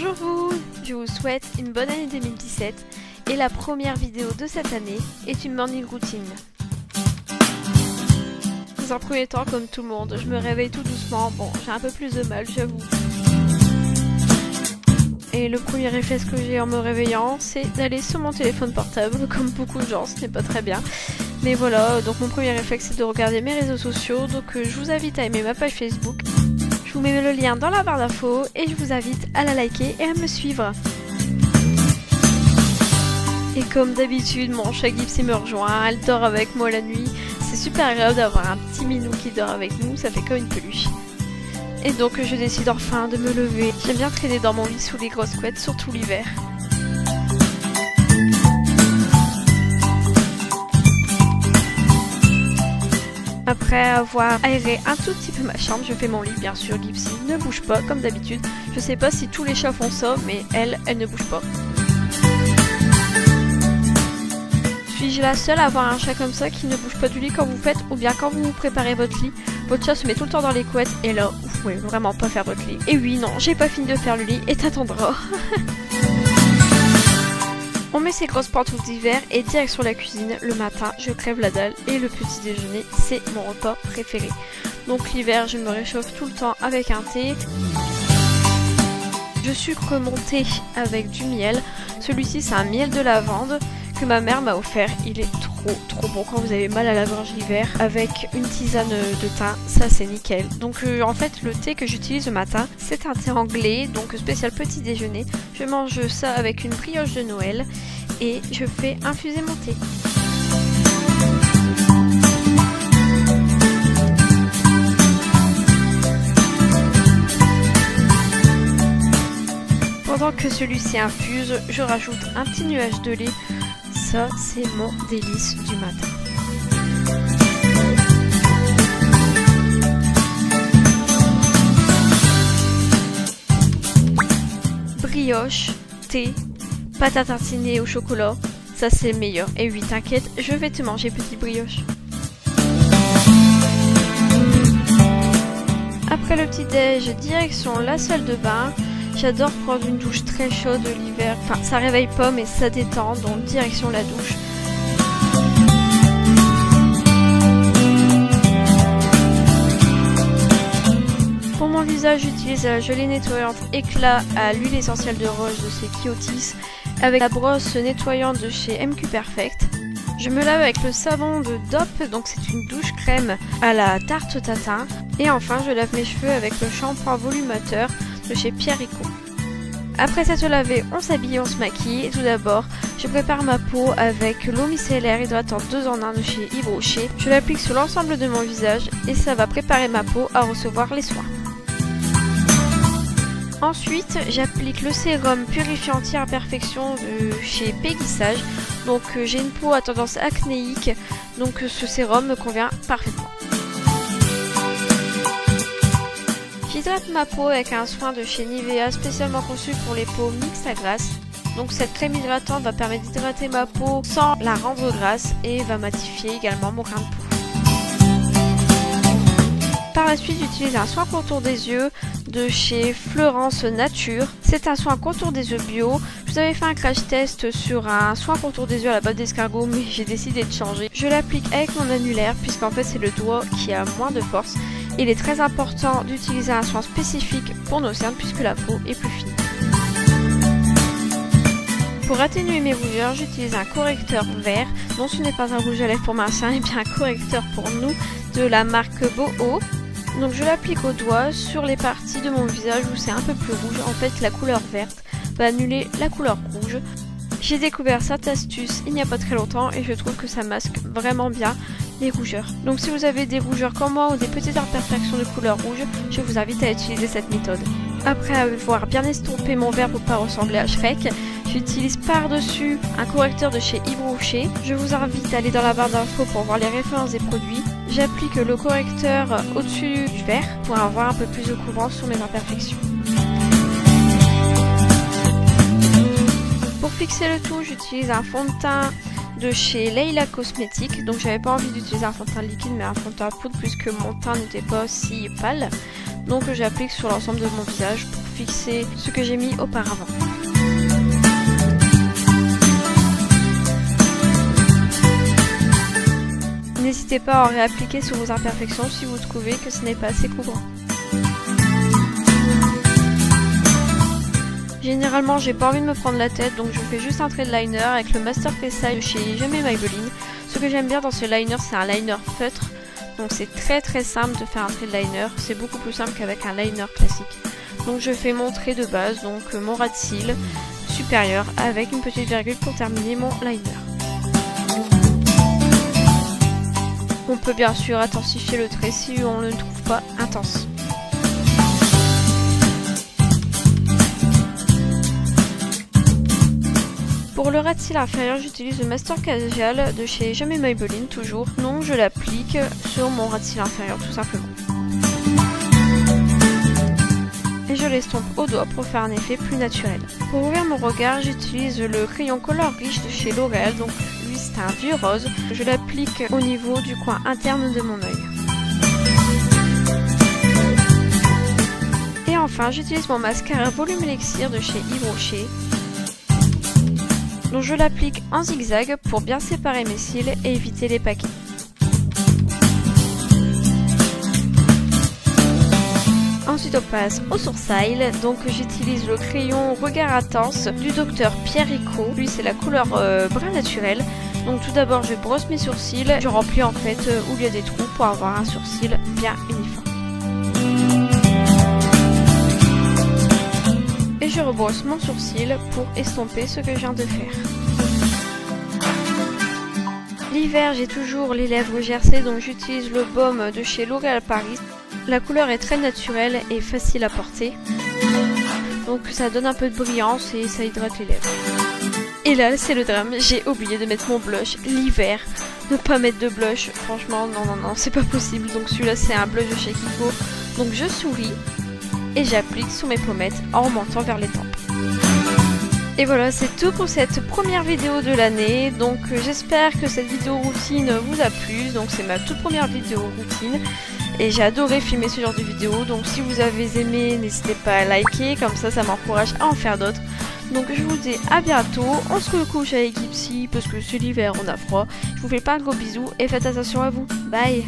Bonjour vous, je vous souhaite une bonne année 2017 et la première vidéo de cette année est une morning routine. Dans un premier temps, comme tout le monde, je me réveille tout doucement, bon j'ai un peu plus de mal j'avoue. Et le premier réflexe que j'ai en me réveillant, c'est d'aller sur mon téléphone portable, comme beaucoup de gens, ce n'est pas très bien. Mais voilà, donc mon premier réflexe c'est de regarder mes réseaux sociaux, donc je vous invite à aimer ma page Facebook. Je vous mets le lien dans la barre d'infos et je vous invite à la liker et à me suivre. Et comme d'habitude, mon chat Gypsy me rejoint, elle dort avec moi la nuit. C'est super agréable d'avoir un petit minou qui dort avec nous, ça fait comme une peluche. Et donc je décide enfin de me lever. J'aime bien traîner dans mon lit sous les grosses couettes, surtout l'hiver. Après avoir aéré un tout petit peu ma chambre, je fais mon lit, bien sûr, Gypsy ne bouge pas comme d'habitude. Je sais pas si tous les chats font ça, mais elle ne bouge pas. Suis-je la seule à avoir un chat comme ça qui ne bouge pas du lit quand vous faites, ou bien quand vous préparez votre lit, votre chat se met tout le temps dans les couettes et là, vous pouvez vraiment pas faire votre lit. Et oui, non, j'ai pas fini de faire le lit et t'attendras. On met ses grosses pantoufles d'hiver et direction la cuisine. Le matin, je crève la dalle et le petit déjeuner, c'est mon repas préféré. Donc l'hiver, je me réchauffe tout le temps avec un thé. Je sucre mon thé avec du miel. Celui-ci, c'est un miel de lavande que ma mère m'a offert. Il est trop bon quand vous avez mal à la gorge l'hiver. Avec une tisane de thym, ça c'est nickel. Donc en fait, le thé que j'utilise le matin, c'est un thé anglais, donc spécial petit déjeuner. Je mange ça avec une brioche de Noël et je fais infuser mon thé. Pendant que celui-ci infuse, je rajoute un petit nuage de lait. Ça, c'est mon délice du matin. Brioche, thé, pâte à tartiner au chocolat, ça c'est le meilleur. Et oui, t'inquiète, je vais te manger, petite brioche. Après le petit déj, direction la salle de bain. J'adore prendre une douche très chaude l'hiver, enfin ça réveille pas mais ça détend, donc direction la douche. Pour mon visage, j'utilise la gelée nettoyante éclat à l'huile essentielle de rose de chez Kiotis avec la brosse nettoyante de chez MQ Perfect. Je me lave avec le savon de Dop, donc c'est une douche crème à la tarte tatin. Et enfin, je lave mes cheveux avec le shampoing volumateur de chez Pierre Rico. Après s'être lavé, on s'habille et on se maquille. Et tout d'abord, je prépare ma peau avec l'eau micellaire hydratante 2 en 1 de chez Yves Rocher. Je l'applique sur l'ensemble de mon visage et ça va préparer ma peau à recevoir les soins. Ensuite, j'applique le sérum purifiant anti-imperfection de chez Péguissage. Donc j'ai une peau à tendance acnéique, donc ce sérum me convient parfaitement. J'hydrate ma peau avec un soin de chez Nivea spécialement conçu pour les peaux mixtes à grasse. Donc cette crème hydratante va permettre d'hydrater ma peau sans la rendre grasse et va matifier également mon grain de peau. Par la suite, j'utilise un soin contour des yeux de chez Fleurance Nature. C'est un soin contour des yeux bio. Je vous avais fait un crash test sur un soin contour des yeux à la botte d'escargot, mais j'ai décidé de changer. Je l'applique avec mon annulaire puisqu'en fait c'est le doigt qui a moins de force. Il est très important d'utiliser un soin spécifique pour nos cernes puisque la peau est plus fine. Pour atténuer mes rougeurs, j'utilise un correcteur vert. Non, ce n'est pas un rouge à lèvres pour Martien, mais bien un correcteur pour nous de la marque Boho. Donc je l'applique au doigt sur les parties de mon visage où c'est un peu plus rouge. En fait, la couleur verte va annuler la couleur rouge. J'ai découvert cette astuce il n'y a pas très longtemps et je trouve que ça masque vraiment bien les rougeurs. Donc si vous avez des rougeurs comme moi ou des petites imperfections de couleur rouge, je vous invite à utiliser cette méthode. Après avoir bien estompé mon verre pour pas ressembler à Shrek, j'utilise par-dessus un correcteur de chez Yves Rocher. Je vous invite à aller dans la barre d'infos pour voir les références des produits. J'applique le correcteur au-dessus du verre pour avoir un peu plus de couvrance sur mes imperfections. Pour fixer le tout, j'utilise un fond de teint de chez Leila Cosmétiques. Donc j'avais pas envie d'utiliser un fond de teint liquide mais un fond de teint à poudre puisque mon teint n'était pas si pâle. donc j'applique sur l'ensemble de mon visage pour fixer ce que j'ai mis auparavant. N'hésitez pas à en réappliquer sur vos imperfections si vous trouvez que ce n'est pas assez couvrant. Généralement, j'ai pas envie de me prendre la tête, donc je fais juste un trait de liner avec le Master Style de chez Jamais Maybelline. Ce que j'aime bien dans ce liner, c'est un liner feutre, donc c'est très simple de faire un trait de liner. C'est beaucoup plus simple qu'avec un liner classique. Donc je fais mon trait de base, donc mon ras de cils supérieur avec une petite virgule pour terminer mon liner. On peut bien sûr intensifier le trait si on ne le trouve pas intense. Pour le ras de cils inférieur, j'utilise le Master Casual de chez Jamais Maybelline toujours. Donc je l'applique sur mon ras de cils inférieur tout simplement. Et je l'estompe au doigt pour faire un effet plus naturel. Pour ouvrir mon regard, j'utilise le crayon Color Rich de chez L'Oréal. Donc lui c'est un vieux rose. Je l'applique au niveau du coin interne de mon œil. Et enfin, j'utilise mon mascara Volume Elixir de chez Yves Rocher. Donc je l'applique en zigzag pour bien séparer mes cils et éviter les paquets. Ensuite on passe au sourcil, donc j'utilise le crayon Regard Intense du docteur Pierre Rico. Lui c'est la couleur brun naturel. Donc tout d'abord je brosse mes sourcils, je remplis en fait où il y a des trous pour avoir un sourcil bien uniforme. Et je rebrosse mon sourcil pour estomper ce que je viens de faire. L'hiver, j'ai toujours les lèvres gercées, donc j'utilise le baume de chez L'Oréal Paris. La couleur est très naturelle et facile à porter. Donc ça donne un peu de brillance et ça hydrate les lèvres. Et là, c'est le drame, j'ai oublié de mettre mon blush. L'hiver, ne pas mettre de blush, franchement, non, c'est pas possible. Donc celui-là, c'est un blush de chez Kiko. Donc je souris. Et j'applique sur mes pommettes en remontant vers les tempes. Et voilà, c'est tout pour cette première vidéo de l'année. Donc j'espère que cette vidéo routine vous a plu. Donc c'est ma toute première vidéo routine. Et j'ai adoré filmer ce genre de vidéo. Donc si vous avez aimé, n'hésitez pas à liker. Comme ça m'encourage à en faire d'autres. Donc je vous dis à bientôt. On se recouche avec Ipsy parce que c'est l'hiver, on a froid. Je vous fais plein de gros bisous et faites attention à vous. Bye!